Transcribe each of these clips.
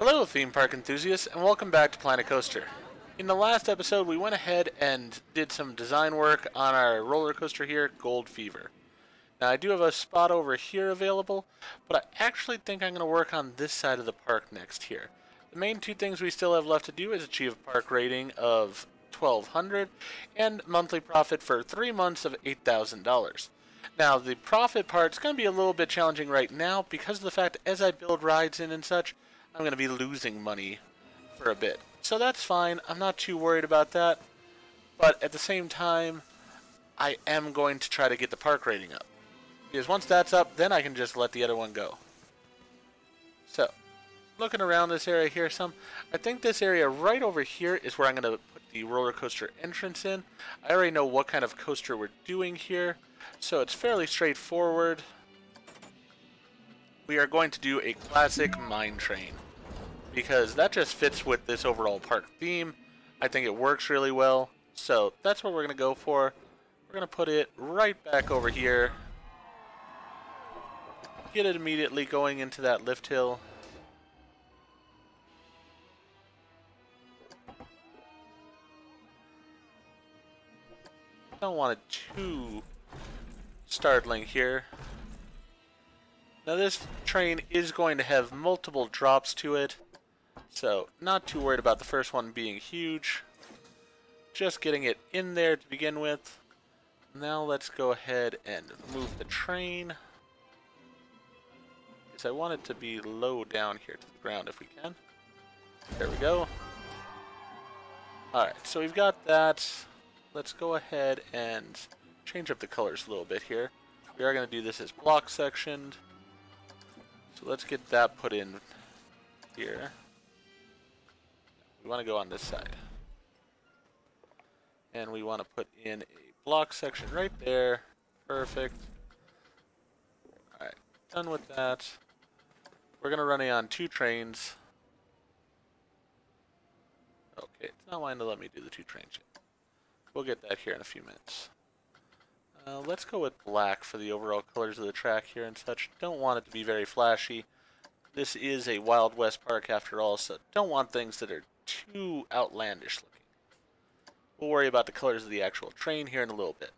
Hello theme park enthusiasts and welcome back to Planet Coaster. In the last episode we went ahead and did some design work on our roller coaster here, Gold Fever. Now I do have a spot over here available, but I actually think I'm going to work on this side of the park next here. The main two things we still have left to do is achieve a park rating of 1200 and monthly profit for 3 months of $8,000. Now the profit part's going to be a little bit challenging right now because of the fact that as I build rides in and such, I'm going to be losing money for a bit. So that's fine. I'm not too worried about that. But at the same time, I am going to try to get the park rating up. Because once that's up, then I can just let the other one go. So, looking around this area here I think this area right over here is where I'm going to put the roller coaster entrance in. I already know what kind of coaster we're doing here, so it's fairly straightforward. We are going to do a classic mine train, because that just fits with this overall park theme. I think it works really well, so that's what we're going to go for. We're going to put it right back over here. Get it immediately going into that lift hill. Don't want it too startling here. Now this train is going to have multiple drops to it, so not too worried about the first one being huge. Just getting it in there to begin with. Now let's go ahead and move the train, because I want it to be low down here to the ground if we can. There we go. Alright, so we've got that. Let's go ahead and change up the colors a little bit here. We are going to do this as block sectioned. So let's get that put in here. We want to go on this side. And we want to put in a block section right there. Perfect. Alright, done with that. We're going to run it on 2 trains. Okay, it's not wanting to let me do the 2 trains yet. We'll get that here in a few minutes. Let's go with black for the overall colors of the track here and such. Don't want it to be very flashy. This is a Wild West park after all, so don't want things that are too outlandish looking. We'll worry about the colors of the actual train here in a little bit.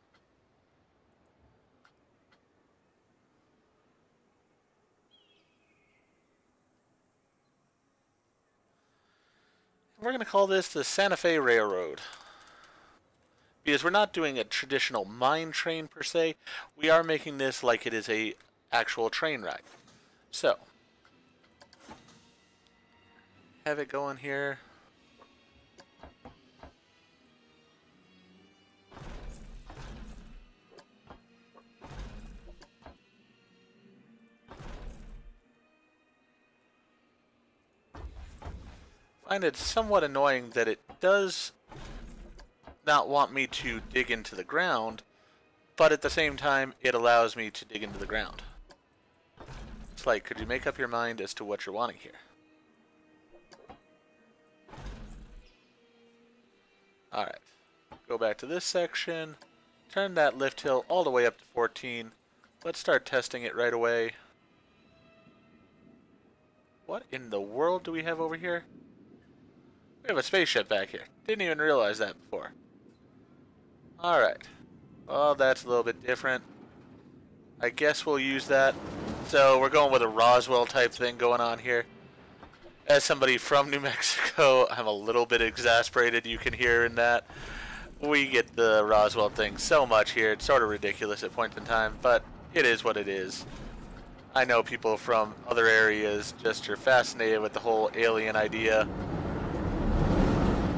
We're going to call this the Santa Fe Railroad. Because we're not doing a traditional mine train per se, we are making this like it is a actual train ride. So, have it going here. I find it somewhat annoying that it does not want me to dig into the ground, but at the same time it allows me to dig into the ground. It's like, could you make up your mind as to what you're wanting here? Alright, go back to this section, turn that lift hill all the way up to 14. Let's start testing it right away. What in the world do we have over here? We have a spaceship back here. Didn't even realize that before. Alright. Well, that's a little bit different. I guess we'll use that. So we're going with a Roswell type thing going on here. As somebody from New Mexico, I'm a little bit exasperated, you can hear in that. We get the Roswell thing so much here. It's sort of ridiculous at points in time, but it is what it is. I know people from other areas just are fascinated with the whole alien idea.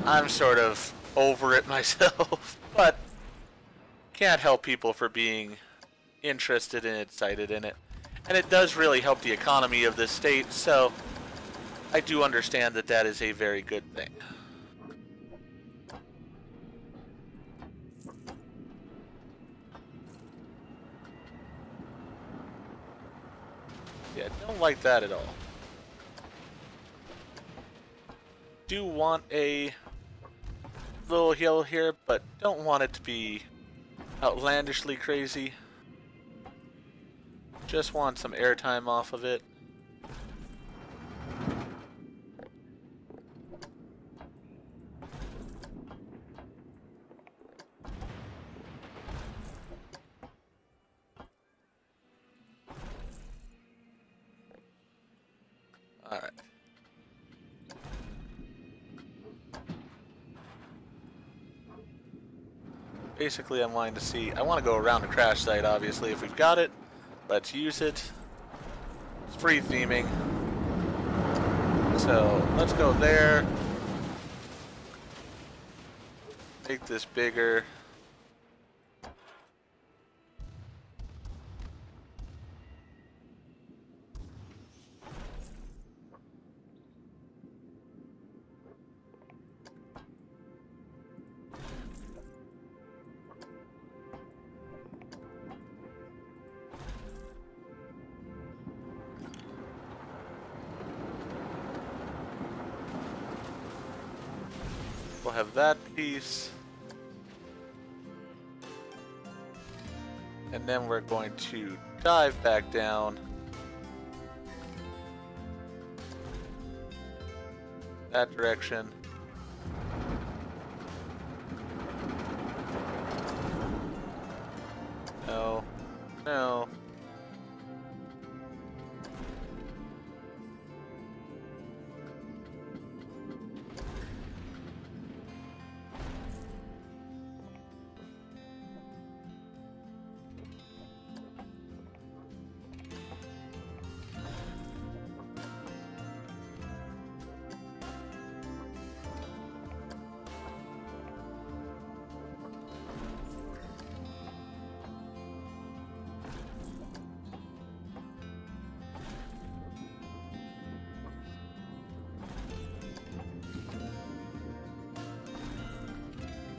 I'm sort of over it myself, but can't help people for being interested and excited in it. And it does really help the economy of this state, so I do understand that that is a very good thing. Yeah, don't like that at all. Do want a little hill here, but don't want it to be outlandishly crazy. Just want some airtime off of it. Alright. Basically, I'm wanting to see... I want to go around the crash site, obviously. If we've got it, let's use it. It's free theming. So, let's go there. Make this bigger. We'll have that piece. And then we're going to dive back down. That direction. No. No.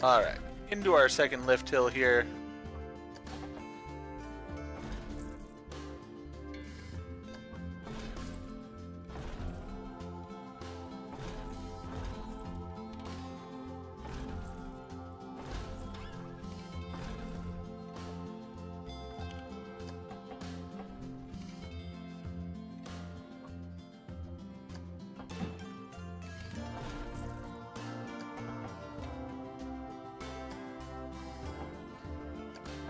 Alright, into our second lift hill here.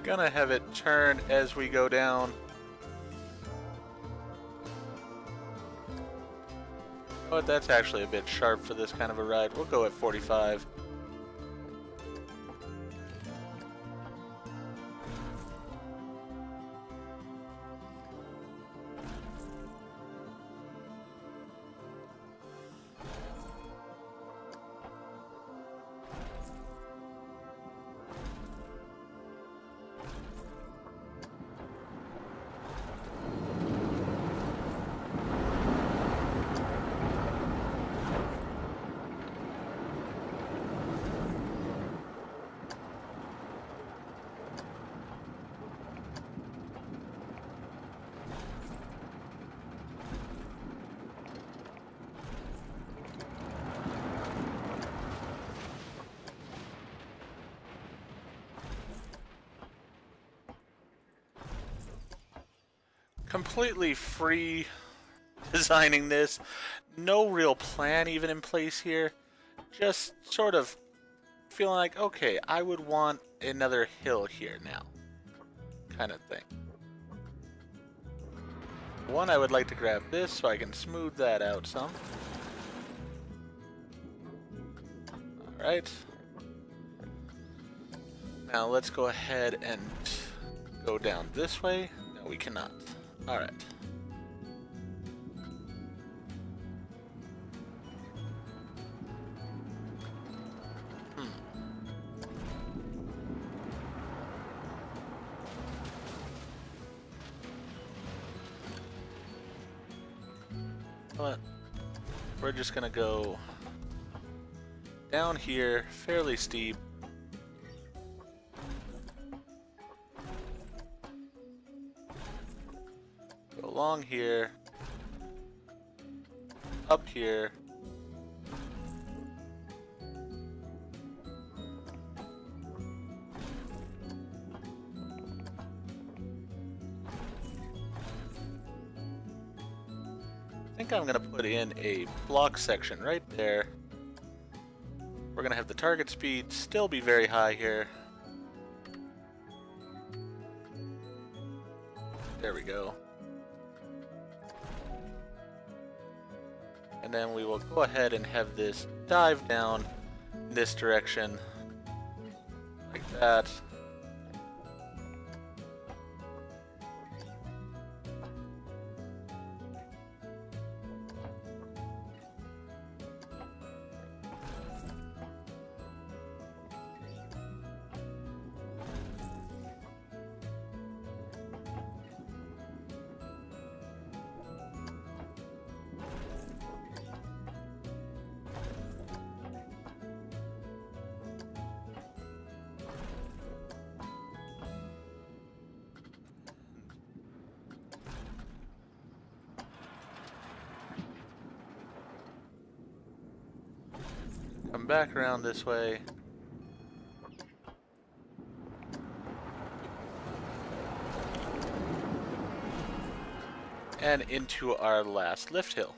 Gonna have it turn as we go down. But that's actually a bit sharp for this kind of a ride. We'll go at 45. Completely free designing this. No real plan even in place here. Just sort of feeling like, okay, I would want another hill here now. Kind of thing. One, I would like to grab this so I can smooth that out some. Alright. Now let's go ahead and go down this way. No, we cannot. Alright. But we're just gonna go down here, fairly steep. Go along here, up here. I think I'm gonna put in a block section right there. We're gonna have the target speed still be very high here. There we go. And then we will go ahead and have this dive down in this direction, like that. Come back around this way. And into our last lift hill.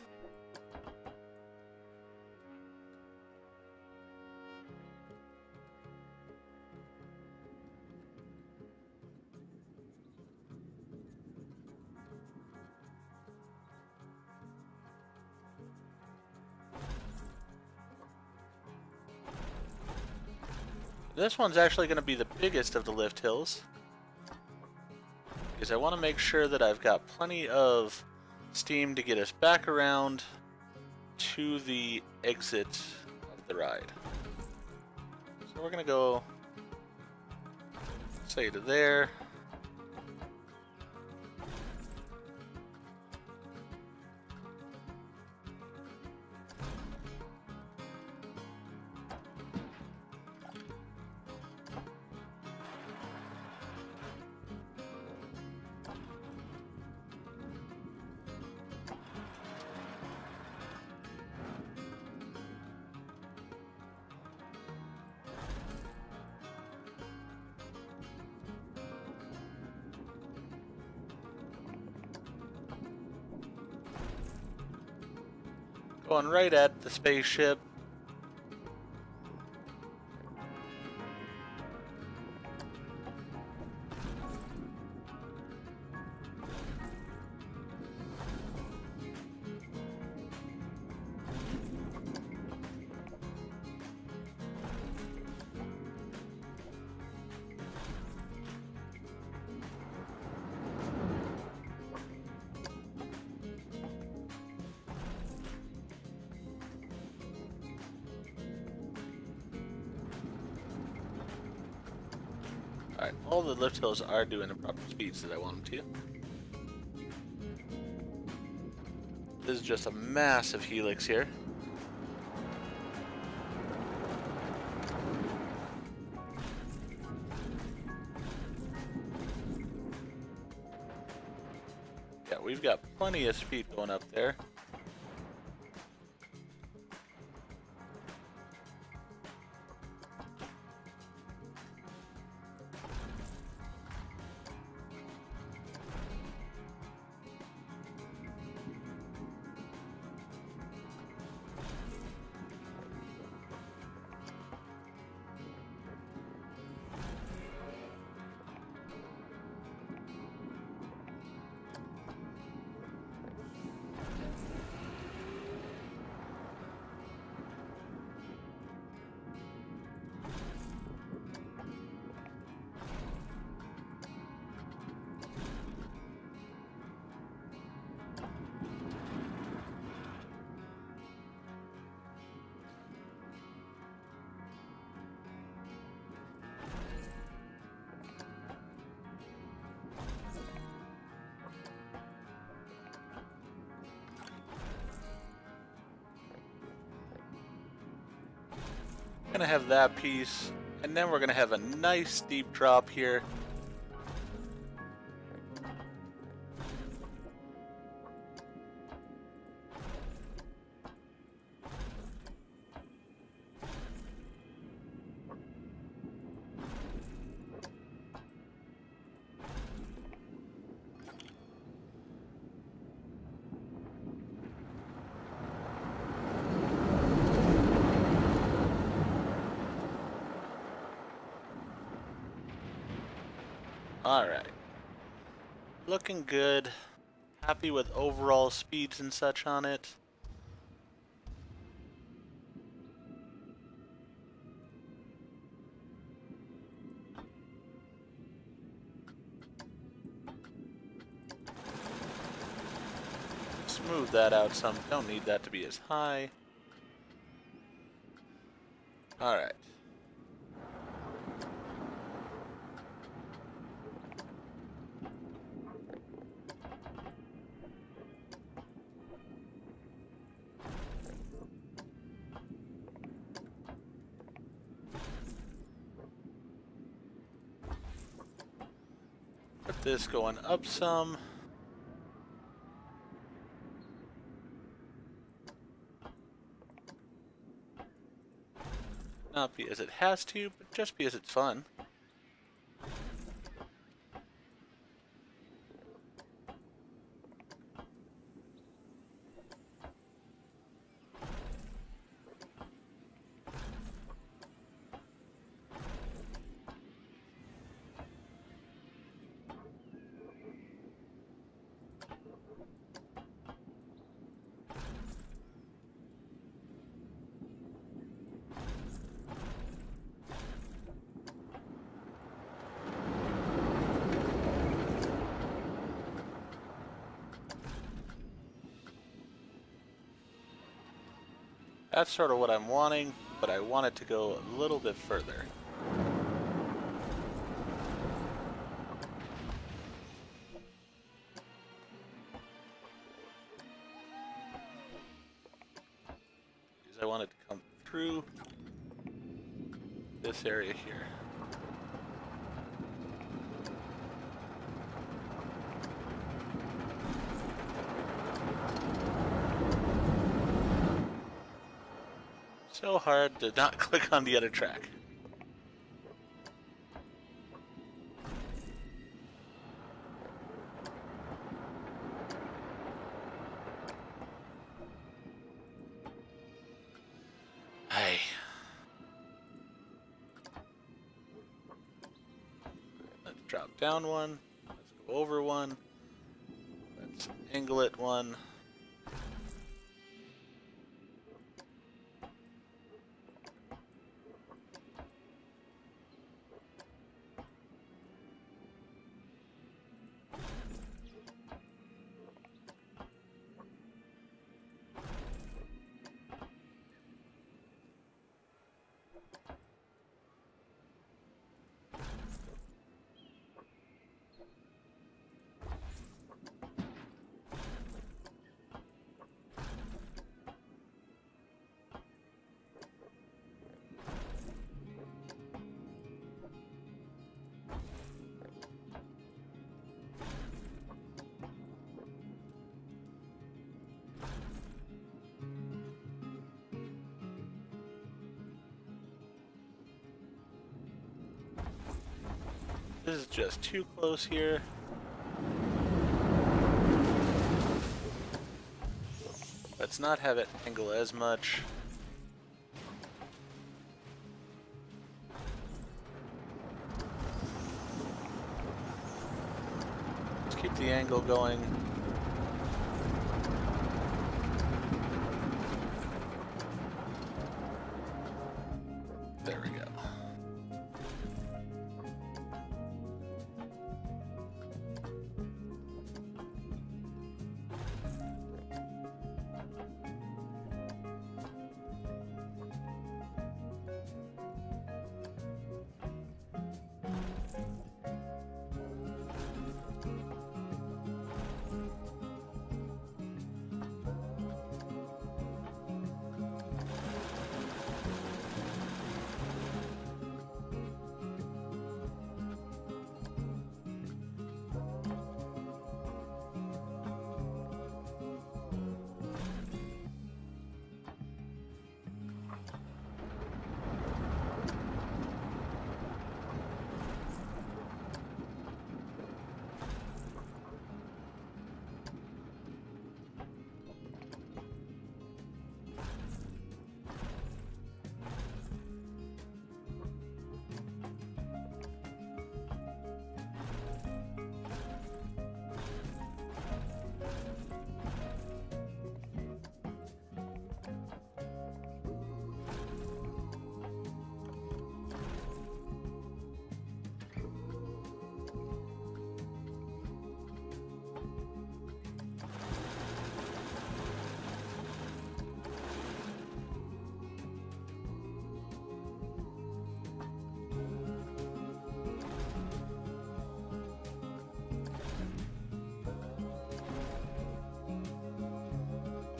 This one's actually going to be the biggest of the lift hills, because I want to make sure that I've got plenty of steam to get us back around to the exit of the ride. So we're going to go, say, to there. Going right at the spaceship. Alright, all the lift hills are doing the proper speeds that I want them to. This is just a massive helix here. Yeah, we've got plenty of speed going up there. Gonna have that piece, and then we're gonna have a nice steep drop here. Alright. Looking good. Happy with overall speeds and such on it. smooth that out some. Don't need that to be as high. Alright. Put this going up some. Not because it has to, but just because it's fun. That's sort of what I'm wanting, but I want it to go a little bit further. Because I want it to come through this area here. So hard to not click on the other track. Hey. Let's drop down one. Let's go over one. Let's angle it one. This is just too close here. Let's not have it angle as much. Let's keep the angle going. There we go.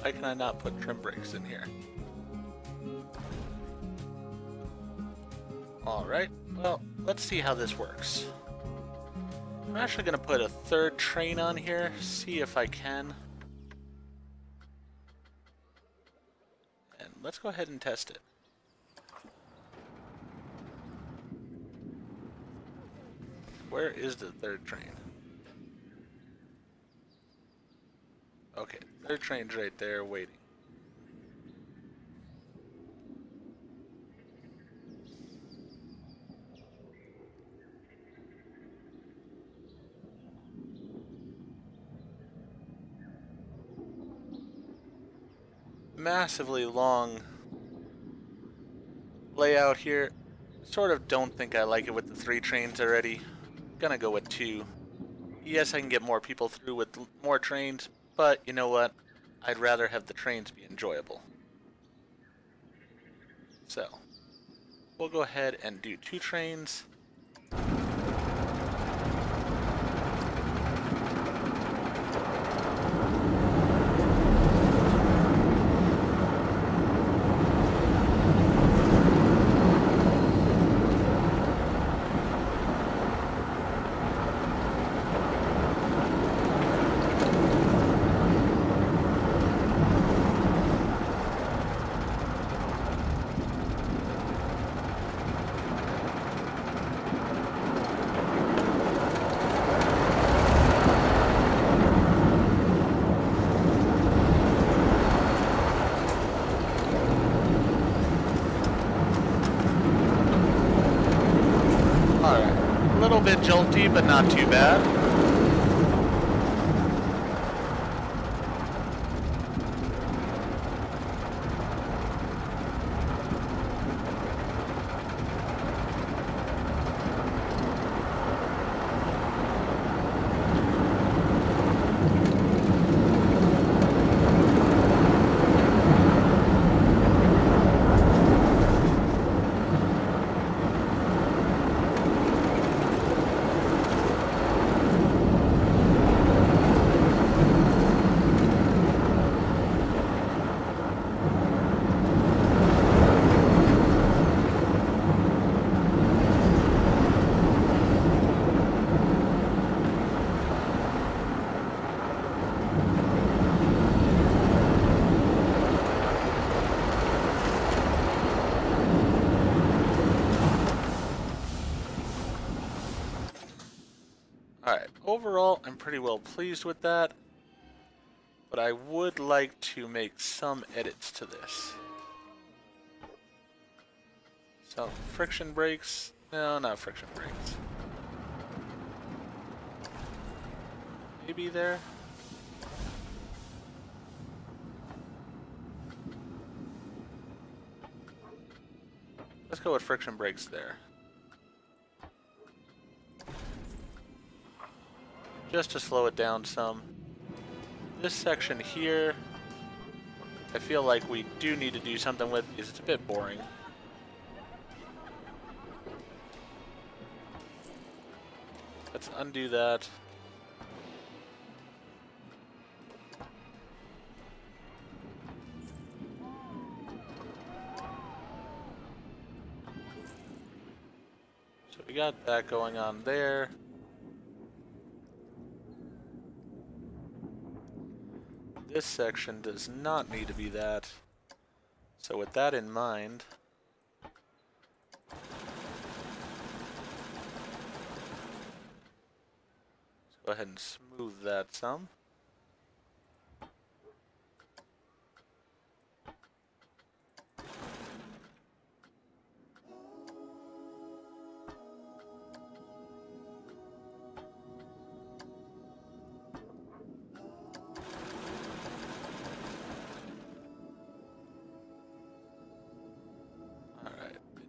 Why can I not put trim brakes in here? Alright, well, let's see how this works. I'm actually going to put a third train on here, see if I can. And let's go ahead and test it. Where is the third train? Okay, third train's right there waiting. Massively long layout here. Sort of don't think I like it with the 3 trains already. Gonna go with 2. Yes, I can get more people through with more trains, but you know what? I'd rather have the trains be enjoyable. So, we'll go ahead and do 2 trains. A little bit jolty, but not too bad. Alright, overall, I'm pretty well pleased with that, but I would like to make some edits to this. So, friction brakes. No, not friction brakes. Maybe there. Let's go with friction brakes there. Just to slow it down some. This section here, I feel like we do need to do something with because it's a bit boring. Let's undo that. So we got that going on there. This section does not need to be that. So with that in mind, let's go ahead and smooth that some.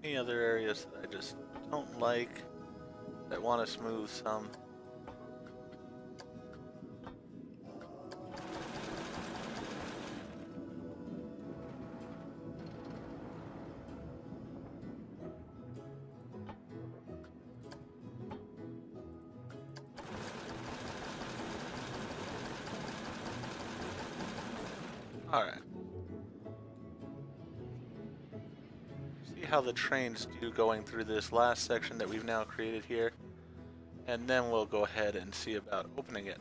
Any other areas that I just don't like, that I want to smooth some. Alright. See how the trains do going through this last section that we've now created here. And then we'll go ahead and see about opening it.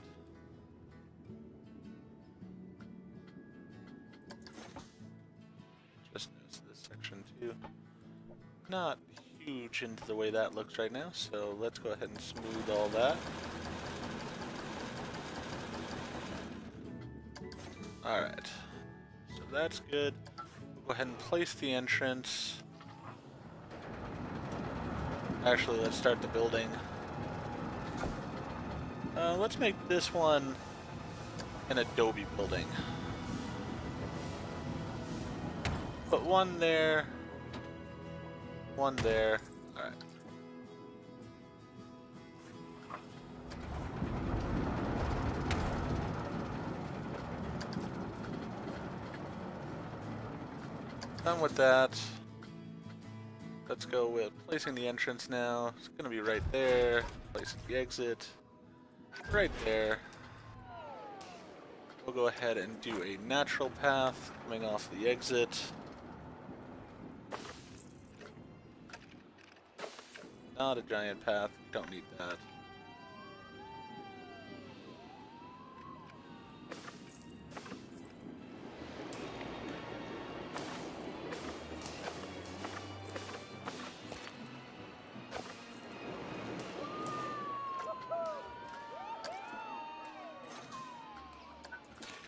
Just notice this section too. Not huge into the way that looks right now, so let's go ahead and smooth all that. Alright, so that's good. We'll go ahead and place the entrance. Actually, let's start the building. Let's make this one an adobe building. Put one there. One there. Alright. Done with that. Let's go with placing the entrance now. It's going to be right there. Placing the exit. Right there. We'll go ahead and do a natural path coming off the exit. Not a giant path. Don't need that.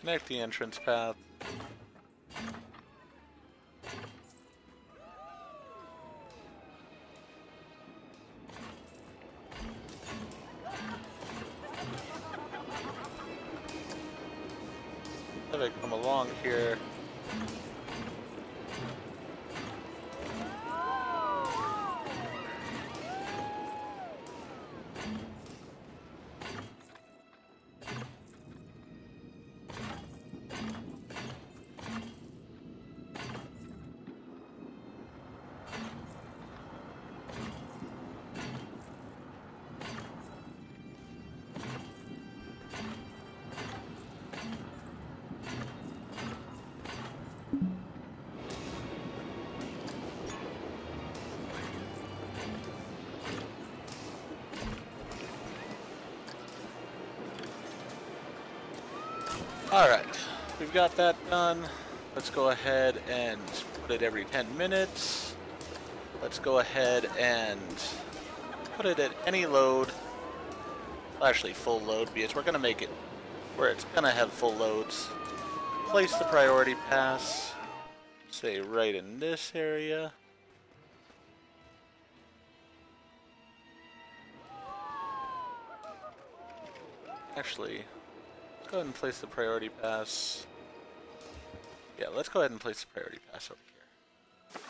Connect the entrance path. Have it come along here. Alright, we've got that done. Let's go ahead and put it every 10 minutes. Let's go ahead and put it at any load. Well, actually full load, because we're going to make it where it's going to have full loads. Place the priority pass, say right in this area. Actually, go ahead and place the priority pass. Yeah, let's go ahead and place the priority pass over here.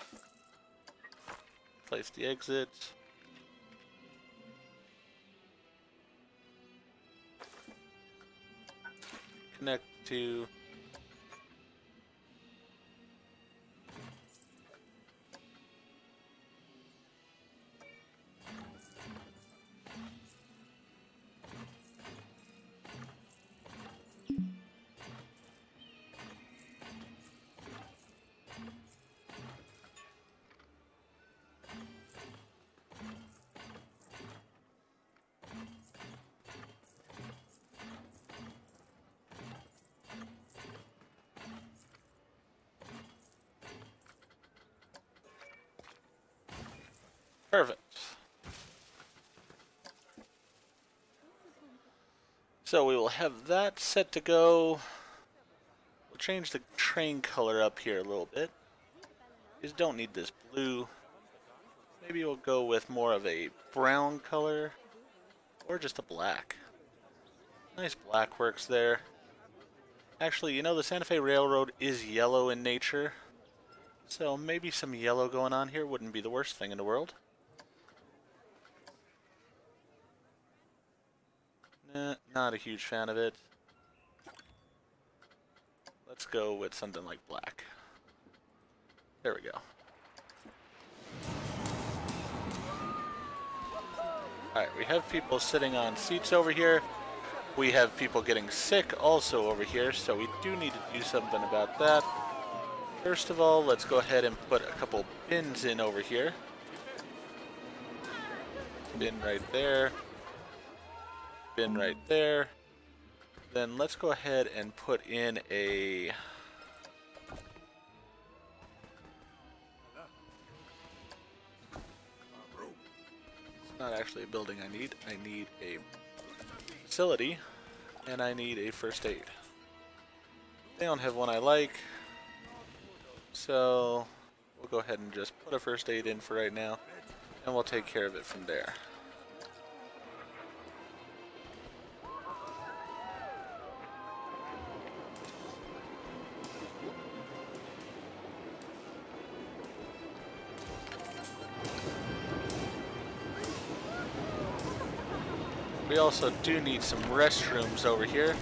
Place the exit. Connect to... Perfect. So we will have that set to go. We'll change the train color up here a little bit. We just don't need this blue. Maybe we'll go with more of a brown color or just a black. Nice black works there. Actually, you know, the Santa Fe Railroad is yellow in nature, so maybe some yellow going on here wouldn't be the worst thing in the world. Nah, not a huge fan of it. Let's go with something like black. There we go. Alright, we have people sitting on seats over here. We have people getting sick also over here, so we do need to do something about that. First of all, let's go ahead and put a couple bins in over here. Bin right there. Bin right there. Then let's go ahead and put in a... It's not actually a building I need. I need a facility, and I need a first aid. They don't have one I like, so we'll go ahead and just put a first aid in for right now, and we'll take care of it from there. We also do need some restrooms over here.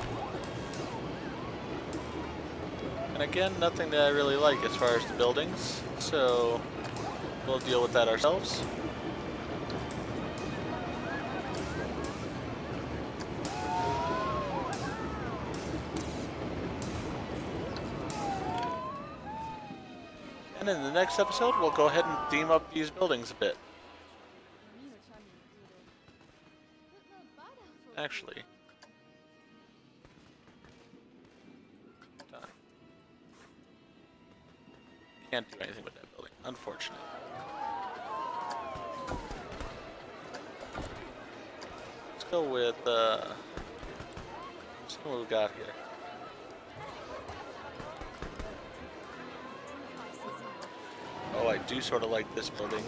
And again, nothing that I really like as far as the buildings, so we'll deal with that ourselves. And in the next episode, we'll go ahead and theme up these buildings a bit. Actually, done. Can't do anything with that building, unfortunately. Let's go with, let's see what we got here. Oh, I do sort of like this building.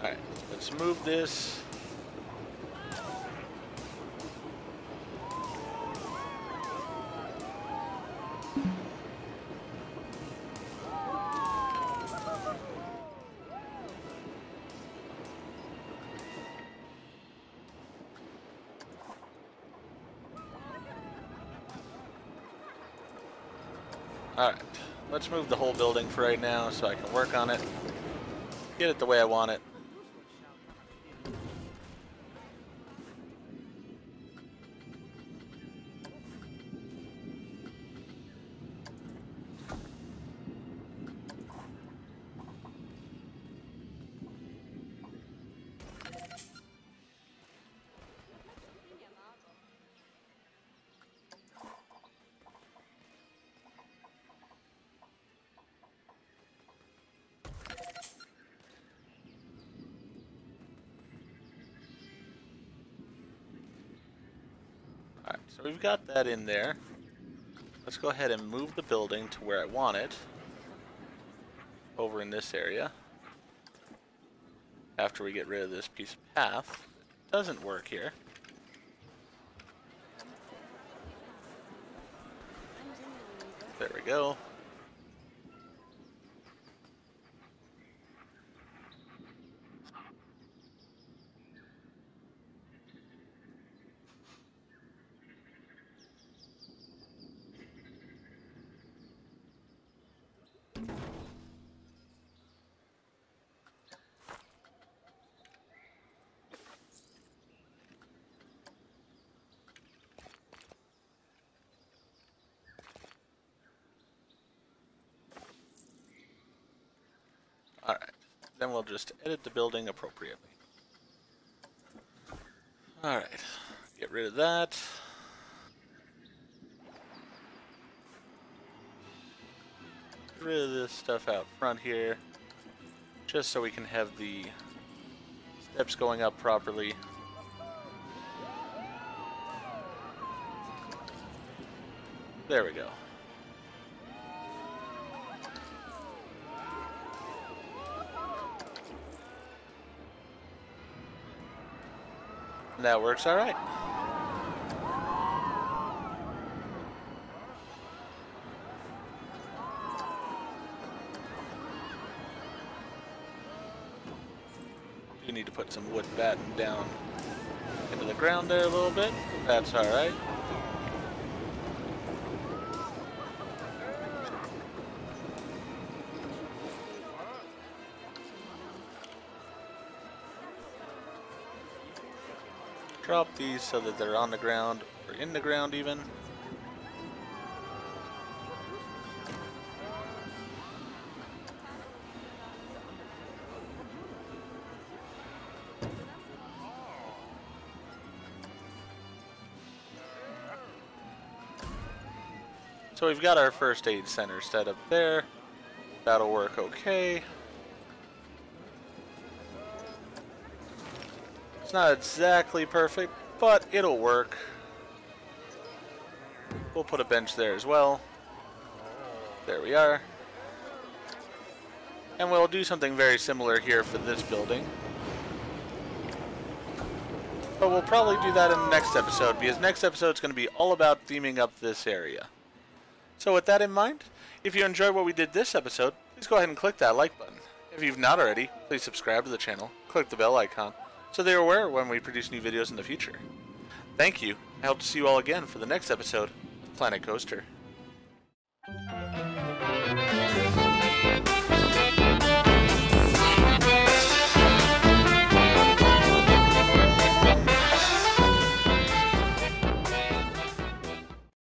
Alright, let's move this. Alright, let's move the whole building for right now so I can work on it. Get it the way I want it. Alright, so we've got that in there. Let's go ahead and move the building to where I want it. Over in this area. After we get rid of this piece of path. It doesn't work here. There we go. Alright, then we'll just edit the building appropriately. Alright, get rid of that. Get rid of this stuff out front here, just so we can have the steps going up properly. There we go. That works all right. We need to put some wood batten down into the ground there a little bit. That's alright. Drop these so that they're on the ground, or in the ground even. So we've got our first aid center set up there. That'll work okay. It's not exactly perfect, but it'll work. We'll put a bench there as well. There we are. And we'll do something very similar here for this building. But we'll probably do that in the next episode, because next episode is going to be all about theming up this area. So with that in mind, if you enjoyed what we did this episode, please go ahead and click that like button. If you've not already, please subscribe to the channel, click the bell icon, so they're aware when we produce new videos in the future. Thank you. I hope to see you all again for the next episode of Planet Coaster.